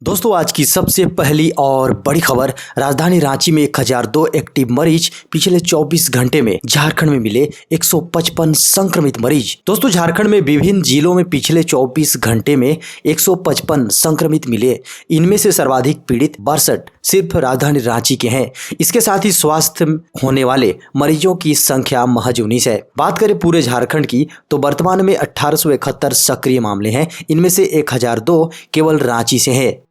दोस्तों आज की सबसे पहली और बड़ी खबर, राजधानी रांची में 1002 एक्टिव मरीज, पिछले 24 घंटे में झारखंड में मिले 155 संक्रमित मरीज। दोस्तों झारखंड में विभिन्न जिलों में पिछले 24 घंटे में 155 संक्रमित मिले। इनमें से सर्वाधिक पीड़ित 62 सिर्फ राजधानी रांची के हैं। इसके साथ ही स्वस्थ होने वाले मरीजों की संख्या महज 19 है। बात करें पूरे झारखंड की तो वर्तमान में 1871 सक्रिय मामले हैं। इनमें से 1002 केवल रांची से है।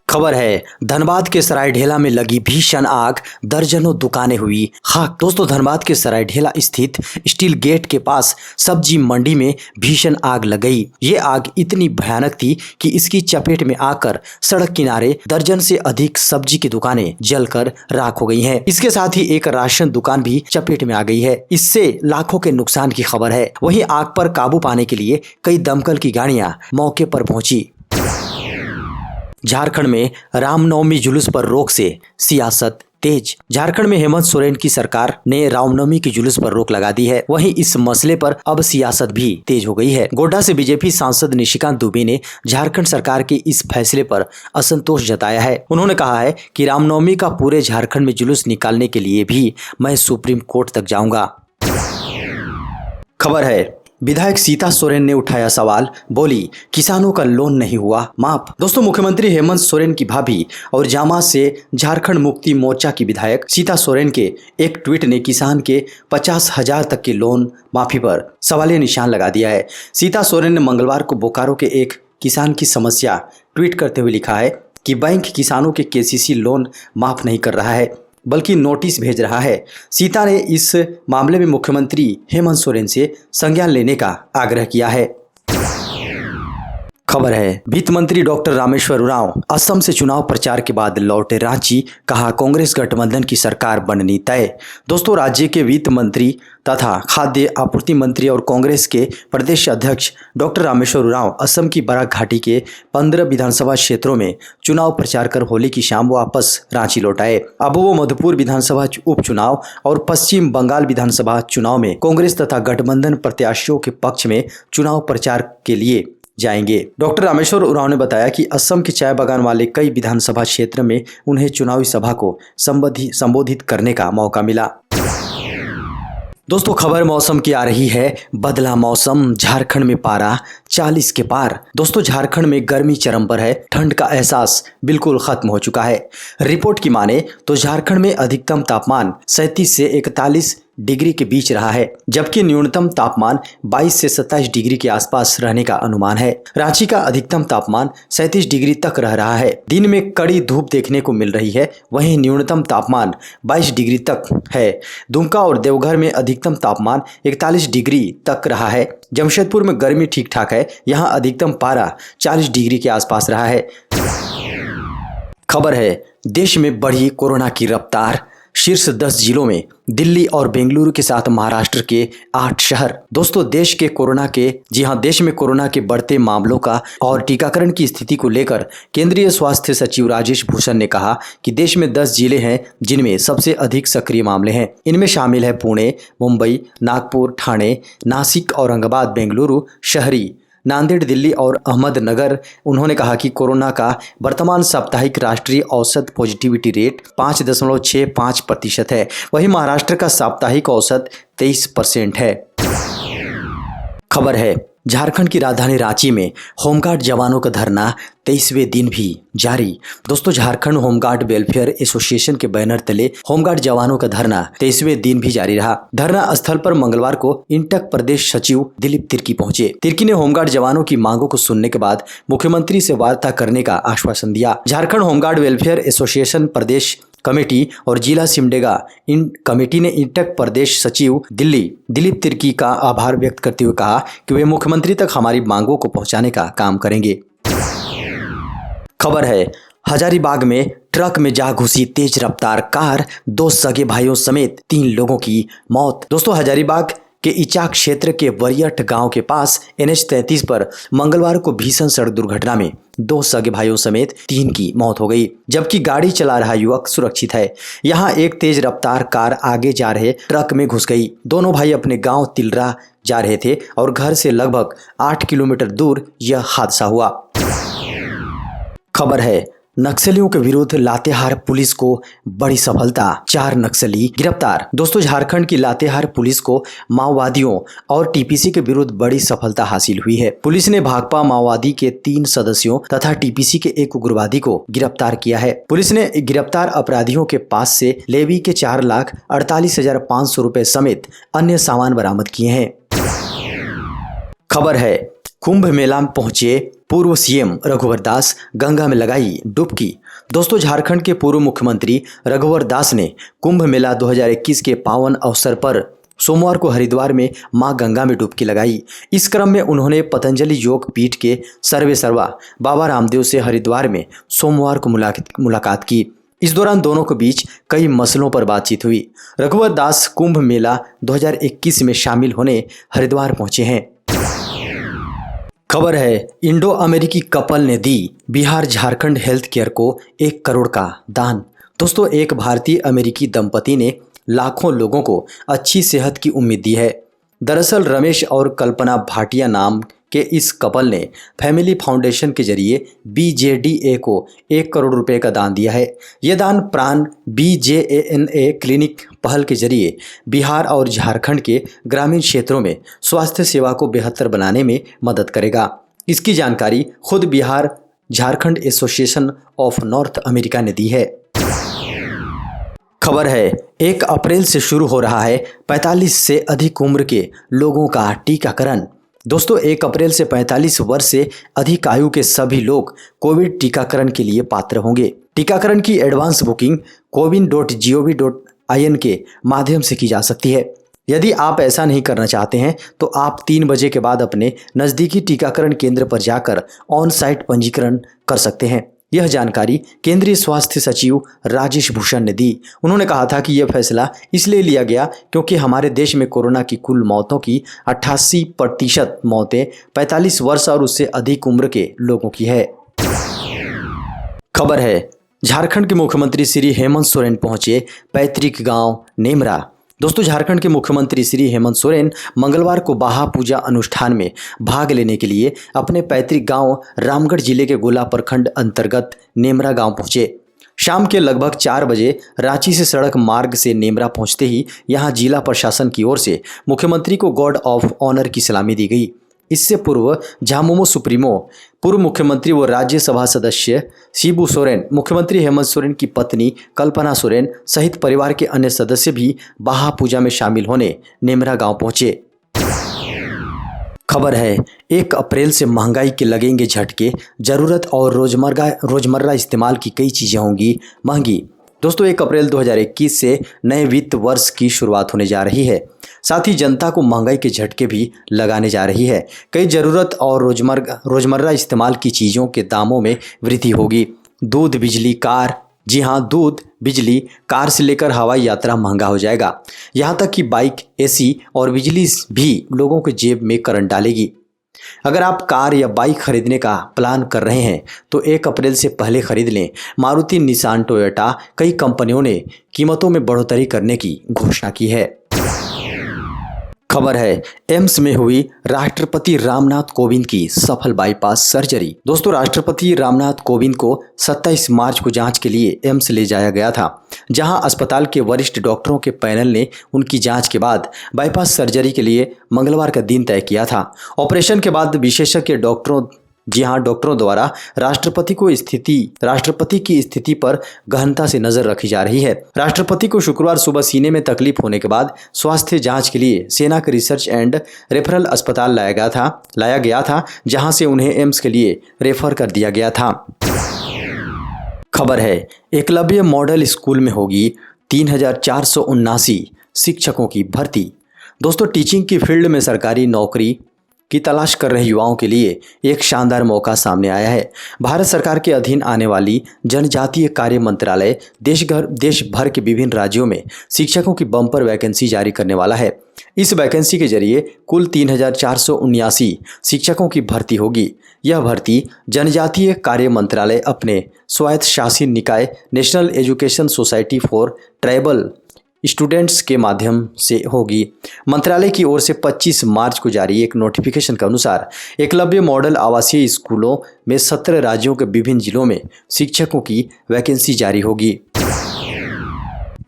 खबर है, धनबाद के सरायढेला में लगी भीषण आग, दर्जनों दुकानें हुई खाक। दोस्तों धनबाद के सरायढेला स्थित स्टील गेट के पास सब्जी मंडी में भीषण आग लग गई। ये आग इतनी भयानक थी कि इसकी चपेट में आकर सड़क किनारे दर्जन से अधिक सब्जी की दुकानें जलकर राख हो गई हैं। इसके साथ ही एक राशन दुकान भी चपेट में आ गई है। इससे लाखों के नुकसान की खबर है। वहीं आग पर काबू पाने के लिए कई दमकल की गाड़ियां मौके पर पहुंची। झारखंड में रामनवमी जुलूस पर रोक से सियासत तेज। झारखंड में हेमंत सोरेन की सरकार ने रामनवमी की जुलूस पर रोक लगा दी है। वहीं इस मसले पर अब सियासत भी तेज हो गई है। गोड्डा से बीजेपी सांसद निशिकांत दुबे ने झारखंड सरकार के इस फैसले पर असंतोष जताया है। उन्होंने कहा है कि रामनवमी का पूरे झारखंड में जुलूस निकालने के लिए भी मैं सुप्रीम कोर्ट तक जाऊंगा। खबर है, विधायक सीता सोरेन ने उठाया सवाल, बोली किसानों का लोन नहीं हुआ माफ। दोस्तों मुख्यमंत्री हेमंत सोरेन की भाभी और जामा से झारखंड मुक्ति मोर्चा की विधायक सीता सोरेन के एक ट्वीट ने किसान के 50,000 तक के लोन माफी पर सवालिया निशान लगा दिया है। सीता सोरेन ने मंगलवार को बोकारो के एक किसान की समस्या ट्वीट करते हुए लिखा है कि बैंक किसानों के केसीसी लोन माफ नहीं कर रहा है बल्कि नोटिस भेज रहा है। सीता ने इस मामले में मुख्यमंत्री हेमंत सोरेन से संज्ञान लेने का आग्रह किया है। खबर है, वित्त मंत्री डॉक्टर रामेश्वर उरांव असम से चुनाव प्रचार के बाद लौटे रांची, कहा कांग्रेस गठबंधन की सरकार बननी तय। दोस्तों राज्य के वित्त मंत्री तथा खाद्य आपूर्ति मंत्री और कांग्रेस के प्रदेश अध्यक्ष डॉक्टर रामेश्वर उरांव असम की बराक घाटी के 15 विधानसभा क्षेत्रों में चुनाव प्रचार कर होली की शाम वापस रांची लौट आए। अब वो मधुपुर विधानसभा उपचुनाव और पश्चिम बंगाल विधानसभा चुनाव में कांग्रेस तथा गठबंधन प्रत्याशियों के पक्ष में चुनाव प्रचार के लिए जाएंगे। डॉक्टर रामेश्वर उरांव ने बताया कि असम के चाय बागान वाले कई विधानसभा क्षेत्र में उन्हें चुनावी सभा को संबोधित करने का मौका मिला। दोस्तों खबर मौसम की आ रही है, बदला मौसम, झारखंड में पारा 40 के पार। दोस्तों झारखंड में गर्मी चरम पर है, ठंड का एहसास बिल्कुल खत्म हो चुका है। रिपोर्ट की माने तो झारखंड में अधिकतम तापमान 37 से 41 डिग्री के बीच रहा है, जबकि न्यूनतम तापमान 22 से 27 डिग्री के आसपास रहने का अनुमान है। रांची का अधिकतम तापमान 37 डिग्री तक रह रहा है। दिन में कड़ी धूप देखने को मिल रही है, वहीं न्यूनतम तापमान 22 डिग्री तक है। दुमका और देवघर में अधिकतम तापमान 41 डिग्री तक रहा है। जमशेदपुर में गर्मी ठीक ठाक है, यहाँ अधिकतम पारा 40 डिग्री के आसपास रहा है। खबर है, देश में बढ़ी कोरोना की रफ्तार, शीर्ष 10 जिलों में दिल्ली और बेंगलुरु के साथ महाराष्ट्र के 8 शहर। दोस्तों देश में कोरोना के बढ़ते मामलों का और टीकाकरण की स्थिति को लेकर केंद्रीय स्वास्थ्य सचिव राजेश भूषण ने कहा कि देश में 10 जिले हैं जिनमें सबसे अधिक सक्रिय मामले हैं। इनमें शामिल है पुणे, मुंबई, नागपुर, ठाणे, नासिक, औरंगाबाद, बेंगलुरु शहरी, नांदेड़, दिल्ली और अहमदनगर। उन्होंने कहा कि कोरोना का वर्तमान साप्ताहिक राष्ट्रीय औसत पॉजिटिविटी रेट 5.65% है। वहीं महाराष्ट्र का साप्ताहिक औसत 23% है। खबर है, झारखंड की राजधानी रांची में होमगार्ड जवानों का धरना 23वें दिन भी जारी। दोस्तों झारखंड होमगार्ड वेलफेयर एसोसिएशन के बैनर तले होमगार्ड जवानों का धरना 23वें दिन भी जारी रहा। धरना स्थल पर मंगलवार को इंटक प्रदेश सचिव दिलीप तिर्की पहुंचे। तिर्की ने होमगार्ड जवानों की मांगों को सुनने के बाद मुख्यमंत्री से वार्ता करने का आश्वासन दिया। झारखंड होमगार्ड वेलफेयर एसोसिएशन प्रदेश कमेटी और जिला सिमडेगा कमेटी ने इंटक प्रदेश सचिव दिलीप तिर्की का आभार व्यक्त करते हुए कहा कि वे मुख्यमंत्री तक हमारी मांगों को पहुंचाने का काम करेंगे। खबर है, हजारीबाग में ट्रक में जा घुसी तेज रफ्तार कार, 2 सगे भाइयों समेत 3 लोगों की मौत। दोस्तों हजारीबाग के इचा क्षेत्र के वरियठ गांव के पास NH 33 पर मंगलवार को भीषण सड़क दुर्घटना में 2 सगे भाइयों समेत 3 की मौत हो गई, जबकि गाड़ी चला रहा युवक सुरक्षित है। यहाँ एक तेज रफ्तार कार आगे जा रहे ट्रक में घुस गई। दोनों भाई अपने गांव तिलरा जा रहे थे और घर से लगभग 8 किलोमीटर दूर यह हादसा हुआ। खबर है, नक्सलियों के विरुद्ध लातेहार पुलिस को बड़ी सफलता, 4 नक्सली गिरफ्तार। दोस्तों, झारखंड की लातेहार पुलिस को माओवादियों और टीपीसी के विरुद्ध बड़ी सफलता हासिल हुई है। पुलिस ने भाकपा माओवादी के 3 सदस्यों तथा टीपीसी के 1 उग्रवादी को गिरफ्तार किया है। पुलिस ने गिरफ्तार अपराधियों के पास से लेवी के 4,48,500 रुपए समेत अन्य सामान बरामद किए हैं। खबर है, कुंभ मेला में पहुंचे पूर्व सीएम रघुवर दास, गंगा में लगाई डुबकी। दोस्तों, झारखंड के पूर्व मुख्यमंत्री रघुवर दास ने कुंभ मेला 2021 के पावन अवसर पर सोमवार को हरिद्वार में मां गंगा में डुबकी लगाई। इस क्रम में उन्होंने पतंजलि योग पीठ के सर्वेसर्वा बाबा रामदेव से हरिद्वार में सोमवार को मुलाकात की। इस दौरान दोनों के बीच कई मसलों पर बातचीत हुई। रघुवर दास कुंभ मेला 2021 में शामिल होने हरिद्वार पहुंचे हैं। खबर है, इंडो अमेरिकी कपल ने दी बिहार झारखंड हेल्थ केयर को 1 करोड़ का दान। दोस्तों, एक भारतीय अमेरिकी दंपति ने लाखों लोगों को अच्छी सेहत की उम्मीद दी है। दरअसल रमेश और कल्पना भाटिया नाम के इस कपल ने फैमिली फाउंडेशन के जरिए BJDA को 1 करोड़ रुपए का दान दिया है। यह दान प्राण BJANA क्लिनिक पहल के जरिए बिहार और झारखंड के ग्रामीण क्षेत्रों में स्वास्थ्य सेवा को बेहतर बनाने में मदद करेगा। इसकी जानकारी खुद Bihar Jharkhand association of north America ने दी है। खबर है, 1 अप्रैल से शुरू हो रहा है 45 से अधिक उम्र के लोगों का टीकाकरण। दोस्तों, 1 अप्रैल से 45 वर्ष से अधिक आयु के सभी लोग कोविड टीकाकरण के लिए पात्र होंगे। टीकाकरण की एडवांस बुकिंग cowin.gov.in के माध्यम से की जा सकती है। यदि आप ऐसा नहीं करना चाहते हैं तो आप 3 बजे के बाद अपने नज़दीकी टीकाकरण केंद्र पर जाकर ऑन साइट पंजीकरण कर सकते हैं। यह जानकारी केंद्रीय स्वास्थ्य सचिव राजेश भूषण ने दी। उन्होंने कहा था कि यह फैसला इसलिए लिया गया क्योंकि हमारे देश में कोरोना की कुल मौतों की 88% मौतें 45 वर्ष और उससे अधिक उम्र के लोगों की है। खबर है, झारखंड के मुख्यमंत्री श्री हेमंत सोरेन पहुंचे पैतृक गांव नेमरा। दोस्तों, झारखंड के मुख्यमंत्री श्री हेमंत सोरेन मंगलवार को बाहा पूजा अनुष्ठान में भाग लेने के लिए अपने पैतृक गांव रामगढ़ जिले के गोला प्रखंड अंतर्गत नेमरा गांव पहुंचे। शाम के लगभग 4 बजे रांची से सड़क मार्ग से नेमरा पहुंचते ही यहां जिला प्रशासन की ओर से मुख्यमंत्री को गार्ड ऑफ ऑनर की सलामी दी गई। इससे पूर्व झामुमो सुप्रीमो, पूर्व मुख्यमंत्री व राज्यसभा सदस्य शिबू सोरेन, मुख्यमंत्री हेमंत सोरेन की पत्नी कल्पना सोरेन सहित परिवार के अन्य सदस्य भी बाहा पूजा में शामिल होने नेमरा गांव पहुंचे। खबर है, 1 अप्रैल से महंगाई के लगेंगे झटके, जरूरत और रोजमर्रा इस्तेमाल की कई चीज़ें होंगी महंगी। दोस्तों, 1 अप्रैल 2021 से नए वित्त वर्ष की शुरुआत होने जा रही है। साथ ही जनता को महंगाई के झटके भी लगाने जा रही है। कई ज़रूरत और रोजमर्रा इस्तेमाल की चीज़ों के दामों में वृद्धि होगी। दूध, बिजली, कार, जी हाँ, दूध, बिजली, कार से लेकर हवाई यात्रा महंगा हो जाएगा। यहाँ तक कि बाइक, AC और बिजली भी लोगों के जेब में करंट डालेगी। अगर आप कार या बाइक खरीदने का प्लान कर रहे हैं तो 1 अप्रैल से पहले खरीद लें। मारुति, निसान, टोयोटा, कई कंपनियों ने कीमतों में बढ़ोतरी करने की घोषणा की है। खबर है, एम्स में हुई राष्ट्रपति रामनाथ कोविंद की सफल बाईपास सर्जरी। दोस्तों, राष्ट्रपति रामनाथ कोविंद को 27 मार्च को जांच के लिए एम्स ले जाया गया था, जहां अस्पताल के वरिष्ठ डॉक्टरों के पैनल ने उनकी जांच के बाद बाईपास सर्जरी के लिए मंगलवार का दिन तय किया था। ऑपरेशन के बाद विशेषज्ञ डॉक्टरों द्वारा राष्ट्रपति की स्थिति पर गहनता से नजर रखी जा रही है। राष्ट्रपति को शुक्रवार सुबह सीने में तकलीफ होने के बाद स्वास्थ्य जांच के लिए सेना के रिसर्च एंड रेफरल अस्पताल लाया गया था, जहां से उन्हें एम्स के लिए रेफर कर दिया गया था। खबर है, एकलव्य मॉडल स्कूल में होगी 3,479 शिक्षकों की भर्ती। दोस्तों, टीचिंग की फील्ड में सरकारी नौकरी की तलाश कर रहे युवाओं के लिए एक शानदार मौका सामने आया है। भारत सरकार के अधीन आने वाली जनजातीय कार्य मंत्रालय देश भर के विभिन्न राज्यों में शिक्षकों की बम्पर वैकेंसी जारी करने वाला है। इस वैकेंसी के जरिए कुल 3,479 शिक्षकों की भर्ती होगी। यह भर्ती जनजातीय कार्य मंत्रालय अपने स्वायत्त शासी निकाय national education society for tribal students के माध्यम से होगी। मंत्रालय की ओर से 25 मार्च को जारी एक नोटिफिकेशन के अनुसार एकलव्य मॉडल आवासीय स्कूलों में 17 राज्यों के विभिन्न जिलों में शिक्षकों की वैकेंसी जारी होगी।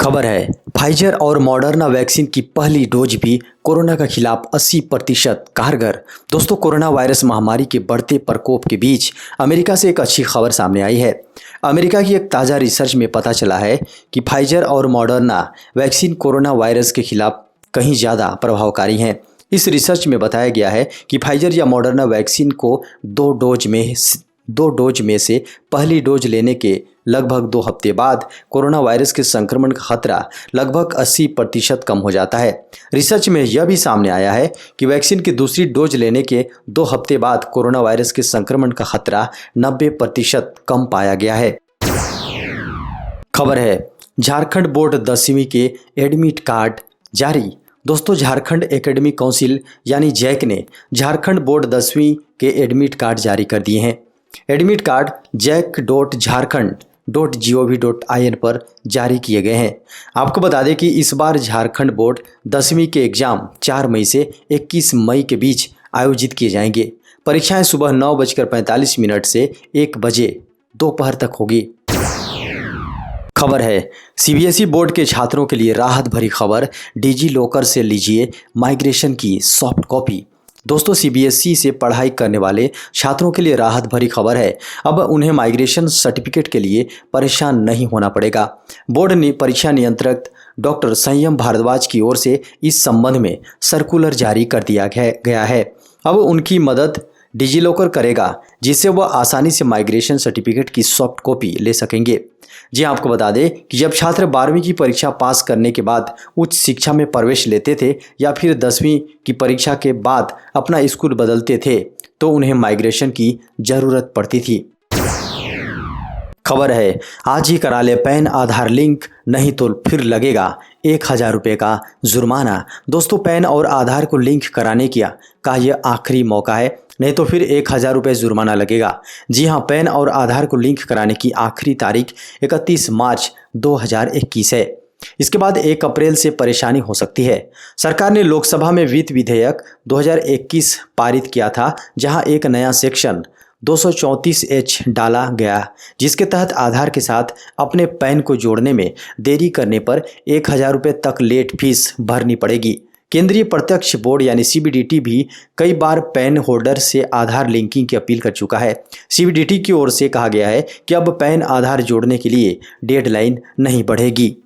खबर है, फाइजर और मॉडर्ना वैक्सीन की पहली डोज भी कोरोना के खिलाफ 80% कारगर। दोस्तों, कोरोना वायरस महामारी के बढ़ते प्रकोप के बीच अमेरिका से एक अच्छी खबर सामने आई है। अमेरिका की एक ताज़ा रिसर्च में पता चला है कि फाइजर और मॉडर्ना वैक्सीन कोरोना वायरस के खिलाफ कहीं ज़्यादा प्रभावकारी हैं। इस रिसर्च में बताया गया है कि फाइजर या मॉडर्ना वैक्सीन को दो डोज में से पहली डोज लेने के लगभग 2 हफ्ते बाद कोरोना वायरस के संक्रमण का खतरा लगभग 80% कम हो जाता है। रिसर्च में यह भी सामने आया है कि वैक्सीन की दूसरी डोज लेने के 2 हफ्ते बाद कोरोना वायरस के संक्रमण का खतरा 90% कम पाया गया है। खबर है, झारखंड बोर्ड 10वीं के एडमिट कार्ड जारी। दोस्तों, झारखंड एकेडमिक काउंसिल यानी जैक ने झारखंड बोर्ड 10वीं के एडमिट कार्ड जारी कर दिए हैं। एडमिट कार्ड jack.jharkhand.gov.in पर जारी किए गए हैं। आपको बता दें कि इस बार झारखंड बोर्ड 10वीं के एग्जाम 4 मई से 21 मई के बीच आयोजित किए जाएंगे। परीक्षाएं सुबह 9:45 से 1 बजे दोपहर तक होगी। खबर है, सीबीएसई बोर्ड के छात्रों के लिए राहत भरी खबर। डिजी लॉकर से लीजिए माइग्रेशन की सॉफ्ट कॉपी। दोस्तों, सीबीएसई से पढ़ाई करने वाले छात्रों के लिए राहत भरी खबर है। अब उन्हें माइग्रेशन सर्टिफिकेट के लिए परेशान नहीं होना पड़ेगा। बोर्ड ने परीक्षा नियंत्रक डॉक्टर संयम भारद्वाज की ओर से इस संबंध में सर्कुलर जारी कर दिया गया है। अब उनकी मदद डिजिलॉकर करेगा, जिससे वह आसानी से माइग्रेशन सर्टिफिकेट की सॉफ्ट कॉपी ले सकेंगे। जी, आपको बता दें कि जब छात्र 12वीं की परीक्षा पास करने के बाद उच्च शिक्षा में प्रवेश लेते थे या फिर 10वीं की परीक्षा के बाद अपना स्कूल बदलते थे तो उन्हें माइग्रेशन की ज़रूरत पड़ती थी। खबर है, आज ही करा ले पैन आधार लिंक, नहीं तो फिर लगेगा 1000 रुपये का जुर्माना। दोस्तों, पैन और आधार को लिंक कराने का यह आखिरी मौका है, नहीं तो फिर 1000 रुपये जुर्माना लगेगा। जी हाँ, पैन और आधार को लिंक कराने की आखिरी तारीख 31 मार्च 2021 है। इसके बाद 1 अप्रैल से परेशानी हो सकती है। सरकार ने लोकसभा में वित्त विधेयक 2021 पारित किया था, जहां एक नया सेक्शन 234H डाला गया, जिसके तहत आधार के साथ अपने पैन को जोड़ने में देरी करने पर 1000 रुपये तक लेट फीस भरनी पड़ेगी। केंद्रीय प्रत्यक्ष बोर्ड यानी सीबीडीटी भी कई बार पैन होल्डर से आधार लिंकिंग की अपील कर चुका है। सीबीडीटी की ओर से कहा गया है कि अब पैन आधार जोड़ने के लिए डेडलाइन नहीं बढ़ेगी।